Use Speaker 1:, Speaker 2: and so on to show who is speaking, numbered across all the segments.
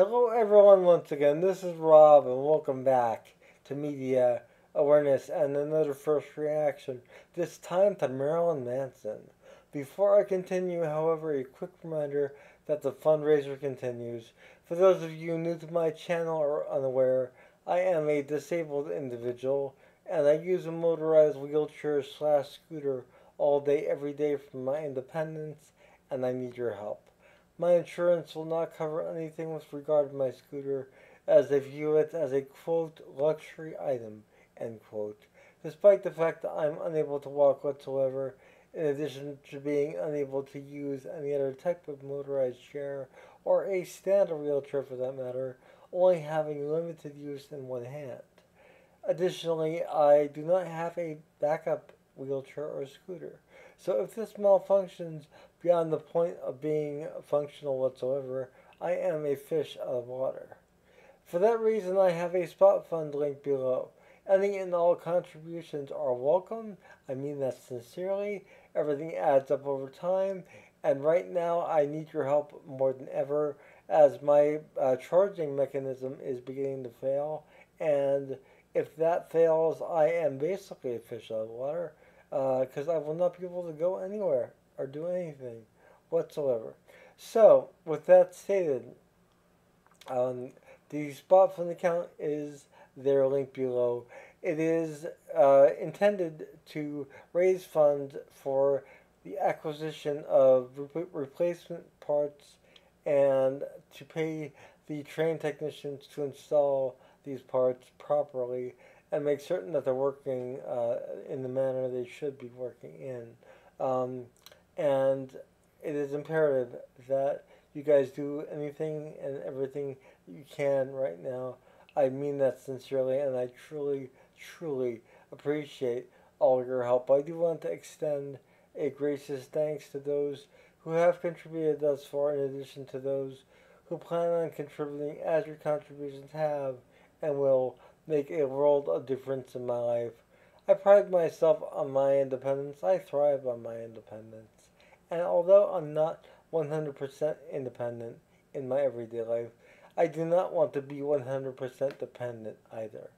Speaker 1: Hello, everyone, once again. This is Rob, and welcome back to Media Awareness and another first reaction, this time to Marilyn Manson. Before I continue, however, a quick reminder that the fundraiser continues. For those of you new to my channel or unaware, I am a disabled individual, and I use a motorized wheelchair slash scooter all day, every day for my independence, and I need your help. My insurance will not cover anything with regard to my scooter, as they view it as a quote luxury item end quote. Despite the fact that I'm unable to walk whatsoever, in addition to being unable to use any other type of motorized chair or a standard wheelchair for that matter, only having limited use in one hand. Additionally, I do not have a backup wheelchair or scooter. So if this malfunctions beyond the point of being functional whatsoever, I am a fish out of water. For that reason, I have a spot fund link below. Any and all contributions are welcome. I mean that sincerely. Everything adds up over time, and right now I need your help more than ever as my charging mechanism is beginning to fail, and if that fails, I am basically a fish out of water because I will not be able to go anywhere or do anything whatsoever. So, with that stated, um, the spot fund account is there, link below. It is intended to raise funds for the acquisition of replacement parts and to pay the trained technicians to install these parts properly and make certain that they're working in the manner they should be working in. And it is imperative that you guys do anything and everything you can right now. I mean that sincerely, and I truly, truly appreciate all your help. I do want to extend a gracious thanks to those who have contributed thus far, in addition to those who plan on contributing, as your contributions have and will make a world of difference in my life. I pride myself on my independence. I thrive on my independence. And although I'm not 100% independent in my everyday life, I do not want to be 100% dependent either.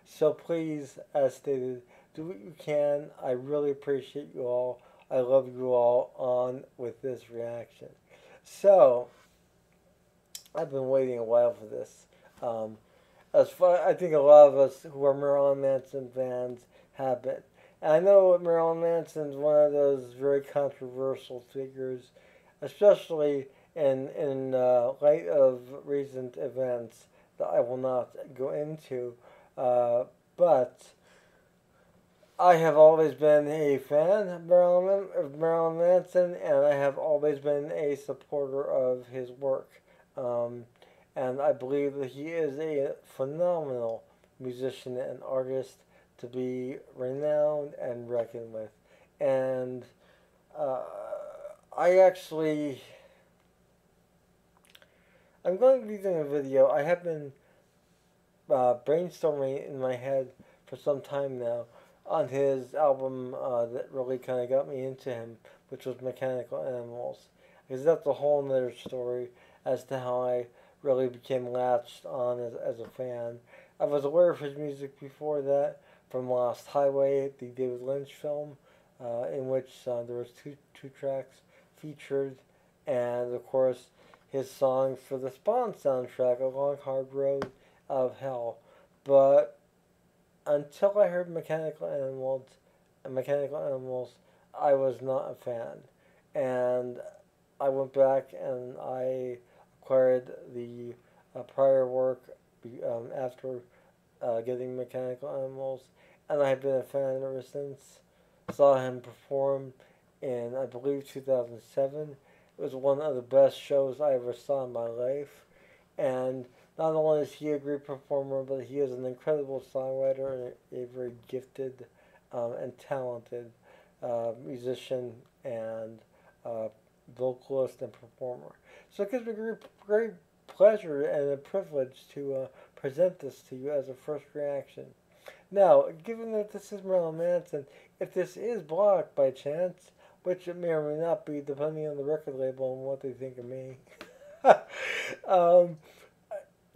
Speaker 1: So please, as stated, do what you can. I really appreciate you all. I love you all. On with this reaction. So, I've been waiting a while for this. Um, as far, I think a lot of us who are Marilyn Manson fans have been. And I know Marilyn Manson's one of those very controversial figures, especially in light of recent events that I will not go into. Uh, but I have always been a fan of Marilyn Manson, and I have always been a supporter of his work. Um, and I believe that he is a phenomenal musician and artist to be renowned and reckoned with. And uh, I actually, I'm going to be doing a video. I have been brainstorming in my head for some time now on his album that really kind of got me into him, which was Mechanical Animals. Because that's a whole other story as to how I really became latched on as a fan. I was aware of his music before that from Lost Highway, the David Lynch film, in which there was two tracks featured, and of course his song for the Spawn soundtrack, A Long Hard Road of Hell. But until I heard Mechanical Animals, I was not a fan, and I went back and I acquired the prior work after getting Mechanical Animals, and I have been a fan ever since. Saw him perform in, I believe, 2007. It was one of the best shows I ever saw in my life, and not only is he a great performer, but he is an incredible songwriter and a very gifted and talented musician and uh, vocalist and performer. So it gives me great pleasure and a privilege to present this to you as a first reaction. Now, given that this is Marilyn Manson, if this is blocked by chance, which it may or may not be, depending on the record label and what they think of me, um,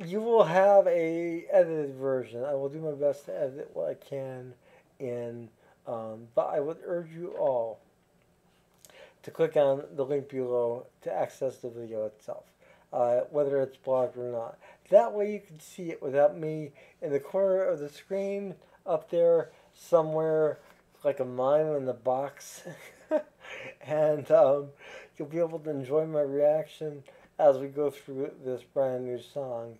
Speaker 1: You will have a edited version. I will do my best to edit what I can in, but I would urge you all to click on the link below to access the video itself, whether it's blocked or not. That way you can see it without me in the corner of the screen up there somewhere like a mime in the box. And you'll be able to enjoy my reaction as we go through this brand new song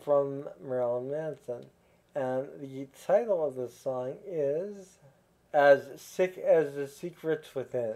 Speaker 1: from Marilyn Manson. And the title of this song is As Sick as the Secrets Within.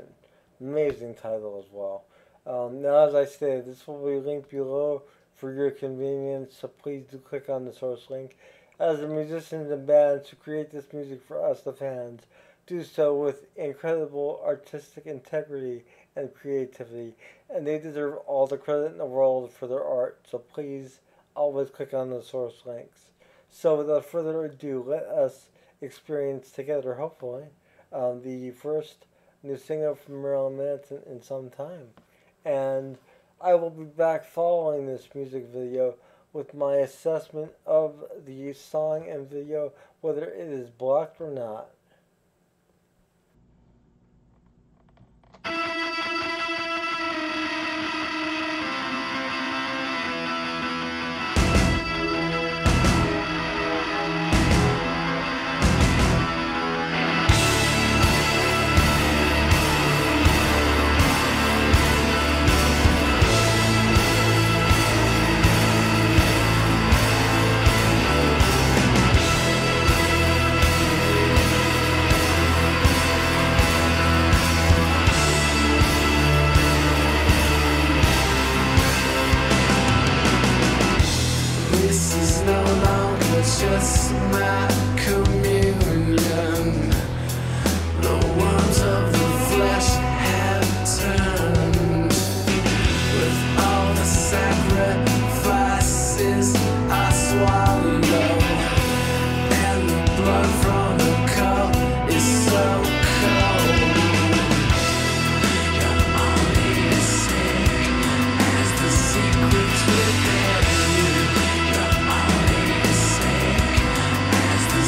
Speaker 1: Amazing title as well. Now, as I stated, this will be linked below for your convenience, so please do click on the source link. As the musicians and bands who create this music for us, the fans, do so with incredible artistic integrity and creativity, and they deserve all the credit in the world for their art, so please always click on the source links. So without further ado, let us experience together, hopefully, the first new single from Marilyn Manson in some time. And I will be back following this music video with my assessment of the song and video, whether it is blocked or not.
Speaker 2: Just my communion. The worms of the flesh have turned. With all the sacrifices I swallow, and the blood from the cup is so cold. You're only as sick as the secrets within you. You're only as sick as the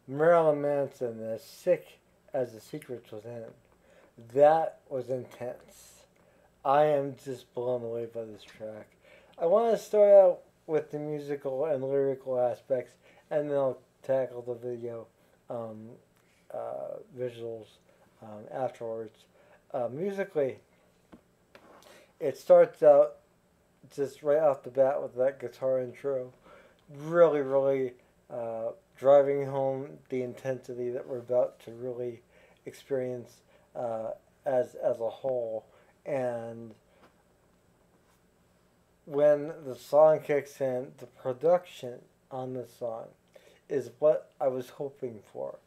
Speaker 1: Marilyn Manson, as sick as the secrets within. That was intense. I am just blown away by this track. I want to start out with the musical and lyrical aspects, and then I'll tackle the video um, visuals afterwards. Musically, it starts out just right off the bat with that guitar intro, really, really driving home the intensity that we're about to really experience uh, as a whole. And when the song kicks in, the production on the song is what I was hoping for.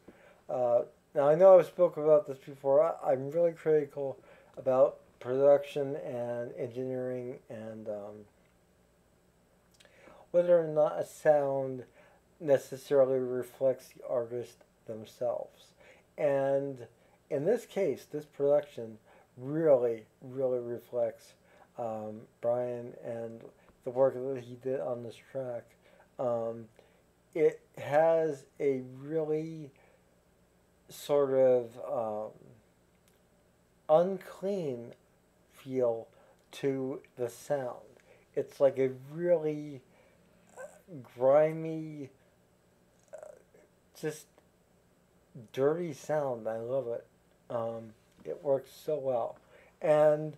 Speaker 1: Uh, Now I know I've spoken about this before. I'm really critical about production and engineering and whether or not a sound necessarily reflects the artist themselves. And in this case, this production really, really reflects Brian and the work that he did on this track. Um, it has a really sort of unclean feel to the sound. It's like a really grimy, just dirty sound. I love it. It works so well, and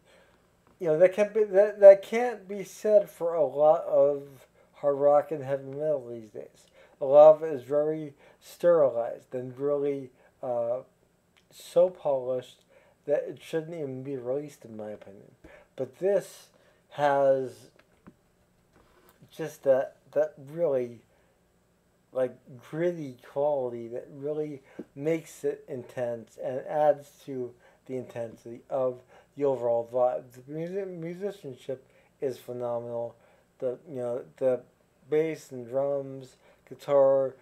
Speaker 1: that can't be said for a lot of hard rock and heavy metal these days. A lot of it is very sterilized and really uh, so polished that it shouldn't even be released, in my opinion. But this has just that really like gritty quality that really makes it intense and adds to the intensity of the overall vibe. The musicianship is phenomenal. The bass and drums, guitar,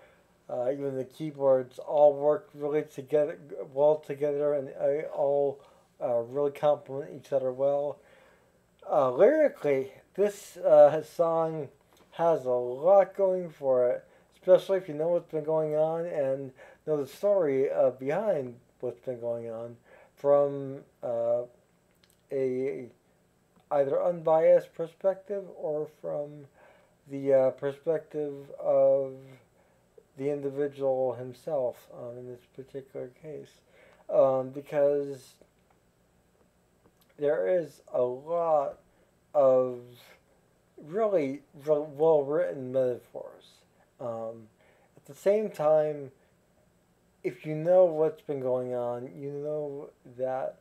Speaker 1: even the keyboards all work really together well together, and all really complement each other well. Lyrically, this song has a lot going for it, especially if you know what's been going on and know the story behind what's been going on from a either unbiased perspective or from the perspective of the individual himself in this particular case, because there is a lot of really, really well written metaphors. At the same time, if you know what's been going on, you know that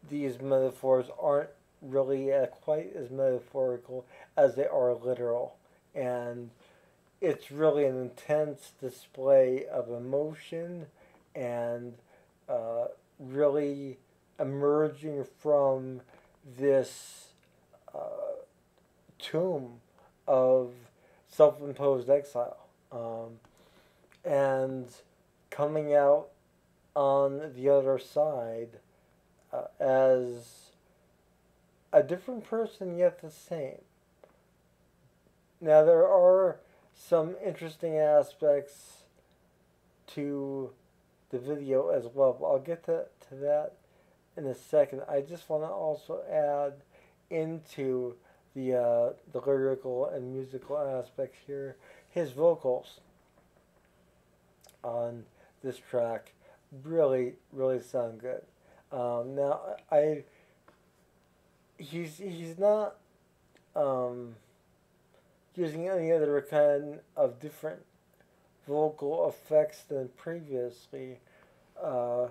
Speaker 1: these metaphors aren't really quite as metaphorical as they are literal. And it's really an intense display of emotion and really emerging from this uh, tomb of self imposed exile, and coming out on the other side as a different person yet the same. Now, there are some interesting aspects to the video as well, but I'll get to that in a second. I just want to also add into the lyrical and musical aspects here his vocals on this track really, really sound good. Now, he's not um, using any other kind of different vocal effects than previously uh,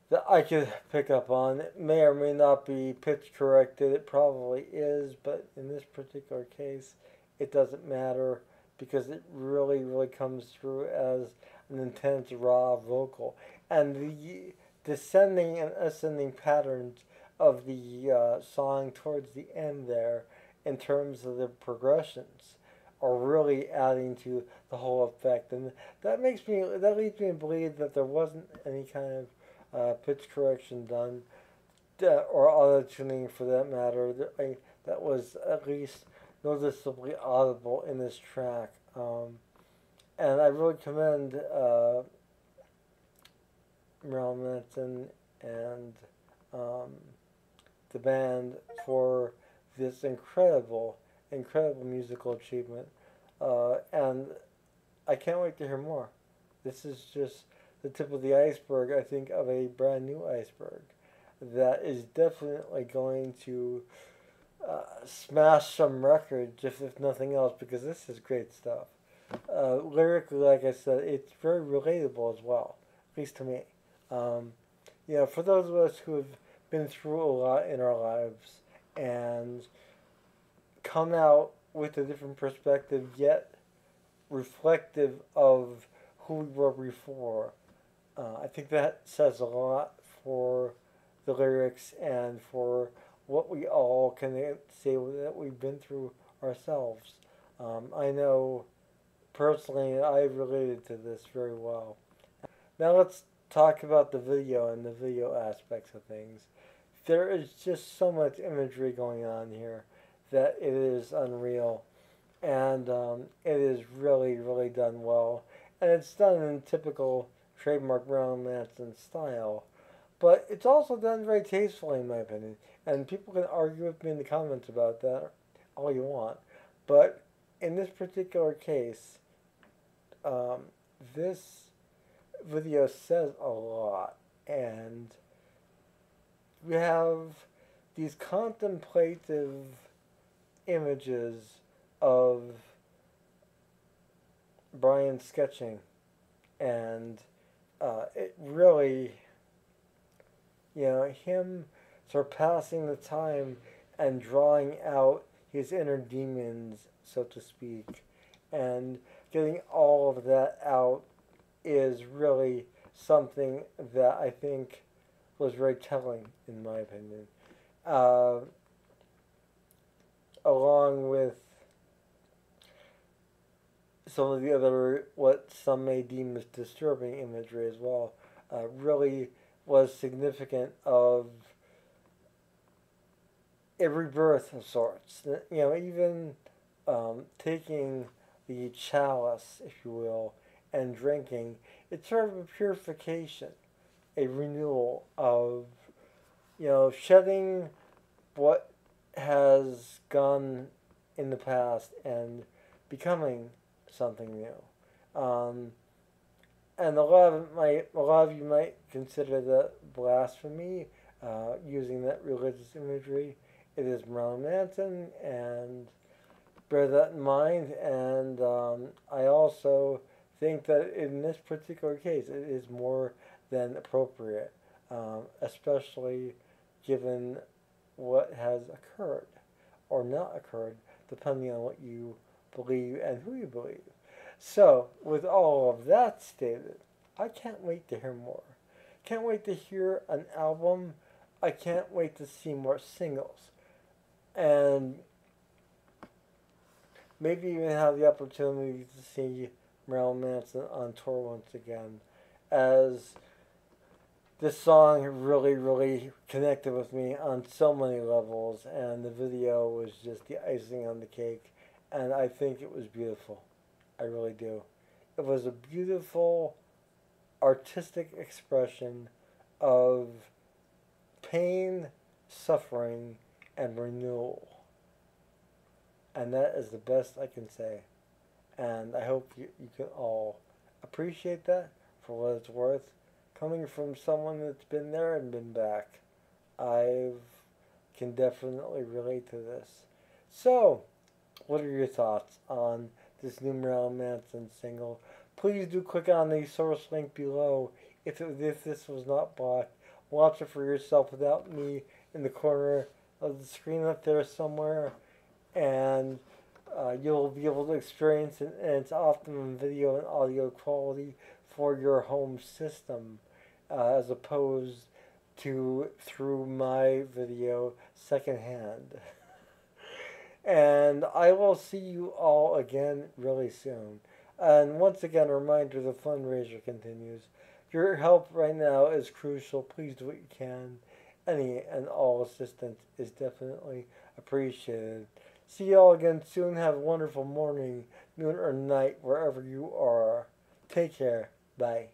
Speaker 1: that I could pick up on. It may or may not be pitch corrected. It probably is, but in this particular case, it doesn't matter because it really, really comes through as an intense raw vocal. And the descending and ascending patterns of the song towards the end there, in terms of the progressions, are really adding to the whole effect, and that leads me to believe that there wasn't any kind of pitch correction done, or auto tuning for that matter. That was at least noticeably audible in this track. And I really commend Marilyn Manson and um, the band for this incredible musical achievement. And I can't wait to hear more. This is just the tip of the iceberg, I think, of a brand new iceberg that is definitely going to smash some records, if nothing else, because this is great stuff. Lyrically, like I said, it's very relatable as well, at least to me. Um, for those of us who have been through a lot in our lives and come out with a different perspective, yet reflective of who we were before, I think that says a lot for the lyrics and for what we all can say that we've been through ourselves. I know personally I related to this very well. Now let's talk about the video and the video aspects of things. There is just so much imagery going on here that it is unreal, and it is really done well, and it's done in typical trademark Marilyn Manson style. But it's also done very tastefully, in my opinion. And people can argue with me in the comments about that all you want. But in this particular case, um, this video says a lot. And we have these contemplative images of Brian sketching. And it really, him surpassing the time and drawing out his inner demons, so to speak, and getting all of that out is really something that I think was very telling, in my opinion. Uh, Along with some of the other, what some may deem as disturbing imagery as well, really was significant of a rebirth of sorts. Even taking the chalice, if you will, and drinking, it's sort of a purification, a renewal of, shedding what has gone in the past and becoming something new. And a lot of you might consider that blasphemy, using that religious imagery. It is Marilyn Manson, and bear that in mind. And I also think that in this particular case, it is more than appropriate, especially given what has occurred or not occurred, depending on what you believe and who you believe. So, with all of that stated, I can't wait to hear more. Can't wait to hear an album. I can't wait to see more singles. And maybe even have the opportunity to see Marilyn Manson on tour once again, as this song really connected with me on so many levels, and the video was just the icing on the cake, and I think it was beautiful. I really do. It was a beautiful artistic expression of pain, suffering, and renewal. And that is the best I can say. And I hope you can all appreciate that for what it's worth. Coming from someone that's been there and been back, I can definitely relate to this. So, what are your thoughts on this new Marilyn Manson single? Please do click on the source link below if this was not blocked. Watch it for yourself without me in the corner of the screen up there somewhere, and you'll be able to experience it in its optimum video and audio quality for your home system, as opposed to through my video secondhand. And I will see you all again really soon. And once again, a reminder, the fundraiser continues. Your help right now is crucial. Please do what you can. Any and all assistance is definitely appreciated. See you all again soon. Have a wonderful morning, noon, or night, wherever you are. Take care. Bye.